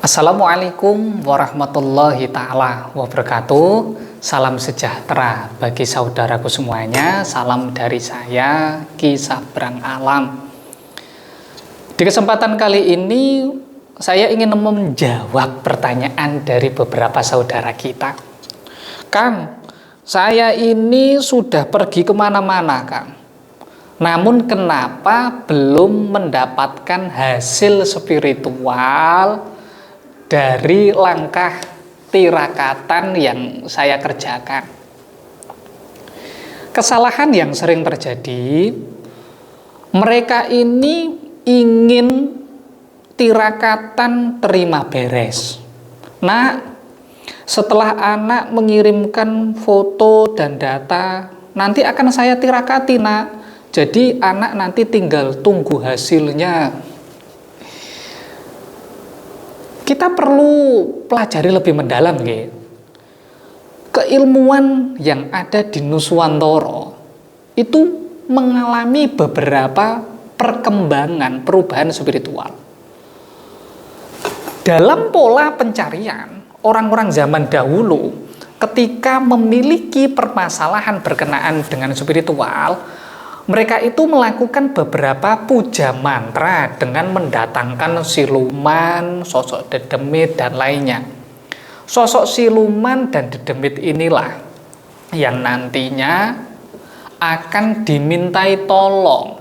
Assalamualaikum warahmatullahi ta'ala wabarakatuh. Salam sejahtera bagi saudaraku semuanya. Salam dari saya, Ki Sabrang Alam. Di kesempatan kali ini saya ingin menjawab pertanyaan dari beberapa saudara kita. Kang, saya ini sudah pergi kemana-mana, Kang. Namun kenapa belum mendapatkan hasil spiritual dari langkah tirakatan yang saya kerjakan? Kesalahan yang sering terjadi, mereka ini ingin tirakatan terima beres. Nah, setelah anak mengirimkan foto dan data, nanti akan saya tirakati, nak. Jadi anak nanti tinggal tunggu hasilnya. Kita perlu pelajari lebih mendalam, gitu. Keilmuan yang ada di Nuswantara itu mengalami beberapa perkembangan perubahan spiritual. Dalam pola pencarian orang-orang zaman dahulu, ketika memiliki permasalahan berkenaan dengan spiritual, mereka itu melakukan beberapa puja mantra dengan mendatangkan siluman, sosok dedemit, dan lainnya. Sosok siluman dan dedemit inilah yang nantinya akan dimintai tolong.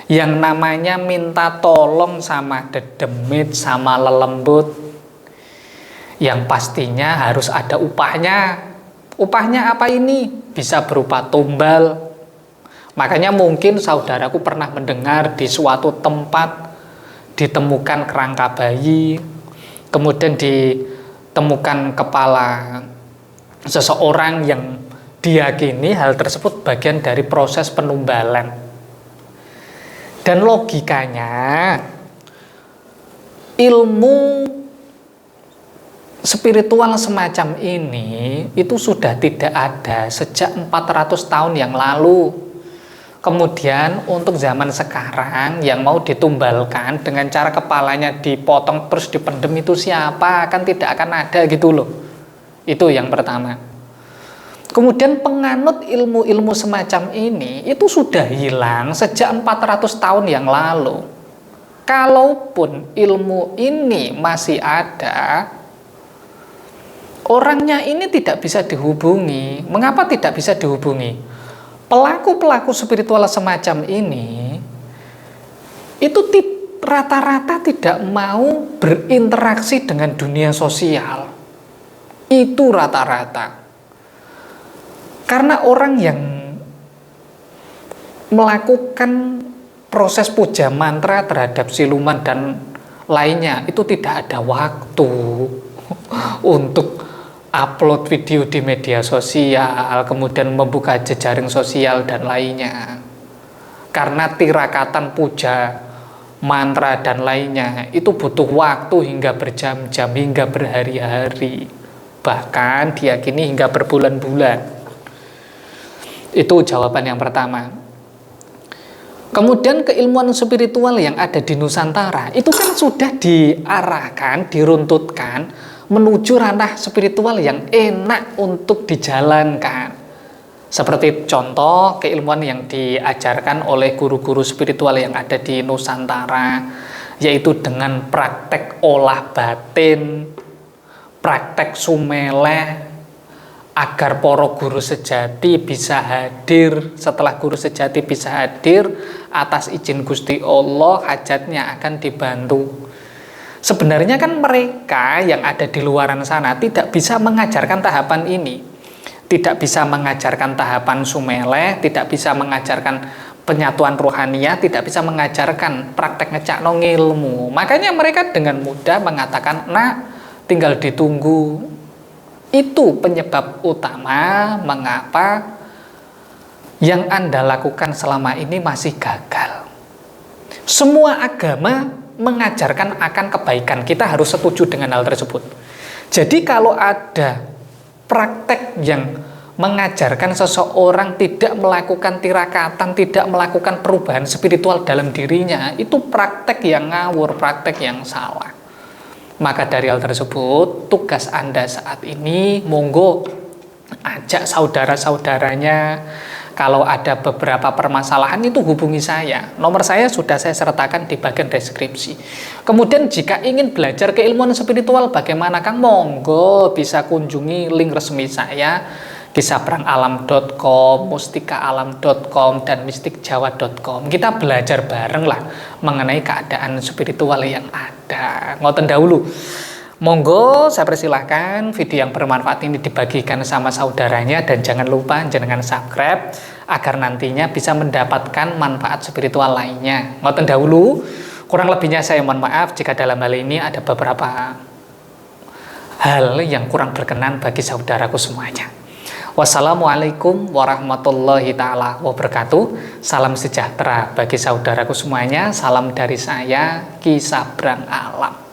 Yang namanya minta tolong sama dedemit, sama lelembut, yang pastinya harus ada upahnya. Upahnya apa ini? Bisa berupa tumbal. Makanya mungkin saudaraku pernah mendengar di suatu tempat ditemukan kerangka bayi, kemudian ditemukan kepala seseorang yang diyakini hal tersebut bagian dari proses penumbalan. Dan logikanya, ilmu spiritual semacam ini itu sudah tidak ada sejak 400 tahun yang lalu. Kemudian untuk zaman sekarang yang mau ditumbalkan dengan cara kepalanya dipotong terus dipendem itu siapa? Kan tidak akan ada gitu loh. Itu yang pertama. Kemudian penganut ilmu-ilmu semacam ini itu sudah hilang sejak 400 tahun yang lalu. Kalaupun ilmu ini masih ada, orangnya ini tidak bisa dihubungi. Mengapa tidak bisa dihubungi? Pelaku-pelaku spiritual semacam ini itu rata-rata tidak mau berinteraksi dengan dunia sosial. Itu rata-rata. Karena orang yang melakukan proses puja mantra terhadap siluman dan lainnya itu tidak ada waktu untuk upload video di media sosial, kemudian membuka jejaring sosial dan lainnya. Karena tirakatan puja, mantra dan lainnya itu butuh waktu hingga berjam-jam, hingga berhari-hari, bahkan diyakini hingga berbulan-bulan. Itu jawaban yang pertama. Kemudian keilmuan spiritual yang ada di Nusantara itu kan sudah diarahkan, diruntutkan menuju ranah spiritual yang enak untuk dijalankan. Seperti contoh keilmuan yang diajarkan oleh guru-guru spiritual yang ada di Nusantara, yaitu dengan praktek olah batin, praktek sumeleh, agar para guru sejati bisa hadir. Setelah guru sejati bisa hadir, atas izin Gusti Allah hajatnya akan dibantu. Sebenarnya kan mereka yang ada di luaran sana tidak bisa mengajarkan tahapan ini. Tidak bisa mengajarkan tahapan sumeleh, tidak bisa mengajarkan penyatuan rohaniah, tidak bisa mengajarkan praktek ngecakno ilmu. Makanya mereka dengan mudah mengatakan, nah tinggal ditunggu. Itu penyebab utama mengapa yang Anda lakukan selama ini masih gagal. Semua agama mengajarkan akan kebaikan. Kita harus setuju dengan hal tersebut. Jadi kalau ada praktek yang mengajarkan seseorang tidak melakukan tirakatan, tidak melakukan perubahan spiritual dalam dirinya, itu praktek yang ngawur, praktek yang salah. Maka dari hal tersebut, tugas Anda saat ini, monggo ajak saudara-saudaranya. Kalau ada beberapa permasalahan itu hubungi saya. Nomor saya sudah saya sertakan di bagian deskripsi. Kemudian jika ingin belajar keilmuan spiritual bagaimana Kang? Monggo bisa kunjungi link resmi saya, kisahperangalam.com, mustikaalam.com, dan mistikjawa.com. Kita belajar bareng lah mengenai keadaan spiritual yang ada. Ngoten dahulu. Monggo saya persilahkan video yang bermanfaat ini dibagikan sama saudaranya, dan jangan lupa jangan subscribe agar nantinya bisa mendapatkan manfaat spiritual lainnya. Ngoten dahulu, kurang lebihnya saya mohon maaf jika dalam hal ini ada beberapa hal yang kurang berkenan bagi saudaraku semuanya. Wassalamualaikum warahmatullahi ta'ala wabarakatuh. Salam sejahtera bagi saudaraku semuanya. Salam dari saya, Ki Sabrang Alam.